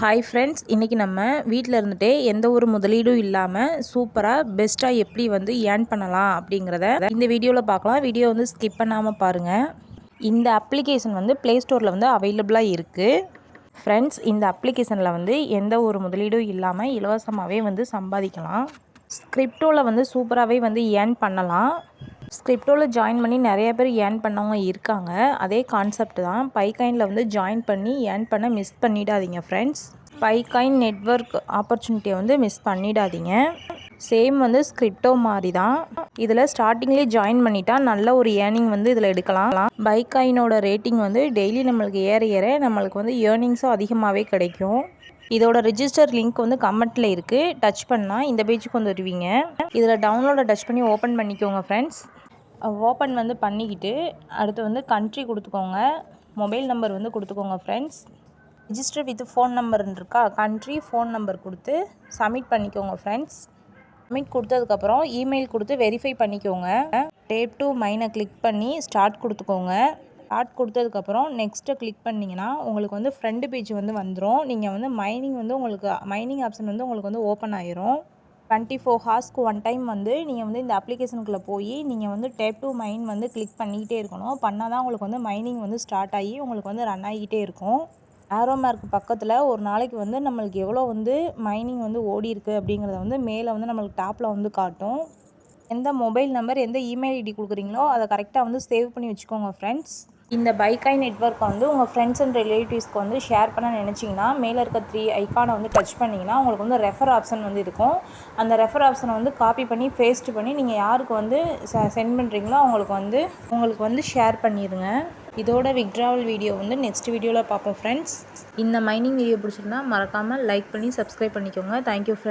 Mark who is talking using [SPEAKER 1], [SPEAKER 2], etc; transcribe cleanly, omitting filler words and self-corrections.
[SPEAKER 1] Hi friends, இன்றைக்கி நம்ம வீட்டில் இருந்துகிட்டே எந்த ஒரு முதலீடும் இல்லாமல் சூப்பராக பெஸ்ட்டாக எப்படி வந்து ஏர்ன் பண்ணலாம் அப்படிங்கிறத இந்த வீடியோவில் பார்க்கலாம். வீடியோ வந்து ஸ்கிப் பண்ணாமல் பாருங்கள். இந்த அப்ளிகேஷன் வந்து ப்ளே ஸ்டோரில் வந்து அவைலபிளாக இருக்குது. ஃப்ரெண்ட்ஸ், இந்த அப்ளிகேஷனில் வந்து எந்த ஒரு முதலீடும் இல்லாமல் இலவசமாகவே வந்து சம்பாதிக்கலாம். ஸ்கிரிப்டோவில் வந்து சூப்பராகவே வந்து ஏர்ன் பண்ணலாம். ஸ்கிரிப்டோவில் ஜாயின் பண்ணி நிறைய பேர் ஏர்ன் பண்ணவங்க இருக்காங்க. அதே கான்செப்ட் தான். பைகாயினில் வந்து ஜாயின் பண்ணி ஏர்ன் பண்ண மிஸ் பண்ணிடாதீங்க ஃப்ரெண்ட்ஸ். பைகாயின் நெட்வொர்க் ஆப்பர்ச்சுனிட்டியை வந்து மிஸ் பண்ணிடாதீங்க. சேம் வந்து ஸ்கிரிப்டோ மாதிரி தான். இதில் ஸ்டார்டிங்லேயே ஜாயின் பண்ணிட்டா நல்ல ஒரு ஏர்னிங் வந்து இதில் எடுக்கலாம். பைகாயினோட ரேட்டிங் வந்து டெய்லி நம்மளுக்கு ஏற ஏற நம்மளுக்கு வந்து ஏர்னிங்ஸும் அதிகமாகவே கிடைக்கும். இதோட ரிஜிஸ்டர் லிங்க் வந்து கமெண்ட்டில் இருக்குது. டச் பண்ணால் இந்த பேஜுக்கு வந்து வருவீங்க. இதில் டவுன்லோடை டச் பண்ணி ஓப்பன் பண்ணிக்கோங்க ஃப்ரெண்ட்ஸ். ஓப்பன் வந்து பண்ணிக்கிட்டு அடுத்து வந்து கண்ட்ரி கொடுத்துக்கோங்க. மொபைல் நம்பர் வந்து கொடுத்துக்கோங்க ஃப்ரெண்ட்ஸ். ரிஜிஸ்டர் வித் ஃபோன் நம்பர்னு இருக்கா, கண்ட்ரி ஃபோன் நம்பர் கொடுத்து சப்மிட் பண்ணிக்கோங்க ஃப்ரெண்ட்ஸ். சப்மிட் கொடுத்ததுக்கப்புறம் இமெயில் கொடுத்து வெரிஃபை பண்ணிக்கோங்க. டேப் டு மைனை கிளிக் பண்ணி ஸ்டார்ட் கொடுத்துக்கோங்க. ஸ்டார்ட் கொடுத்ததுக்கப்புறம் நெக்ஸ்ட்டு கிளிக் பண்ணிங்கன்னா உங்களுக்கு வந்து ஃப்ரண்ட் பேஜ் வந்து வந்துடும். நீங்கள் வந்து மைனிங் வந்து உங்களுக்கு மைனிங் ஆப்ஷன் வந்து உங்களுக்கு வந்து ஓப்பன் ஆயிரும். 24 ஹார்ஸ்க்கு ஒன் டைம் வந்து நீங்கள் வந்து இந்த அப்ளிகேஷனுக்குள்ளே போய் நீங்கள் வந்து டேப் டு மைன் வந்து கிளிக் பண்ணிக்கிட்டே இருக்கணும். பண்ணால் தான் உங்களுக்கு வந்து மைனிங் வந்து ஸ்டார்ட் ஆகி உங்களுக்கு வந்து ரன் ஆகிக்கிட்டே இருக்கும். ஆரோ மார்க் பக்கத்தில் ஒரு நாளைக்கு வந்து நம்மளுக்கு எவ்வளோ வந்து மைனிங் வந்து ஓடி இருக்குது அப்படிங்கிறத வந்து மேலே வந்து நம்மளுக்கு டாப்பில் வந்து காட்டும். எந்த மொபைல் நம்பர் எந்த இமெயில் ஐடி கொடுக்குறீங்களோ அதை கரெக்டாக வந்து சேவ் பண்ணி வச்சுக்கோங்க ஃப்ரெண்ட்ஸ். இந்த பைகாயின் நெட்வொர்க்கை வந்து உங்கள் ஃப்ரெண்ட்ஸ் அண்ட் ரிலேட்டிவ்ஸ்க்கு வந்து ஷேர் பண்ண நினச்சிங்கன்னா மேலே இருக்க 3 ஐக்கானை வந்து டச் பண்ணிங்கன்னா உங்களுக்கு வந்து ரெஃபர் ஆப்ஷன் வந்து இருக்கும். அந்த ரெஃபர் ஆப்ஷனை வந்து காப்பி பண்ணி பேஸ்ட் பண்ணி நீங்கள் யாருக்கு வந்து சென்ட் பண்ணுறீங்களோ உங்களுக்கு வந்து ஷேர் பண்ணிடுங்க. இதோட வித்ட்ராவல் வீடியோ வந்து நெக்ஸ்ட் வீடியோவில் பார்ப்போம் ஃப்ரெண்ட்ஸ். இந்த மைனிங் வீடியோ பிடிச்சிருந்தா மறக்காமல் லைக் பண்ணி சப்ஸ்கிரைப் பண்ணிக்கோங்க. Thank you friends.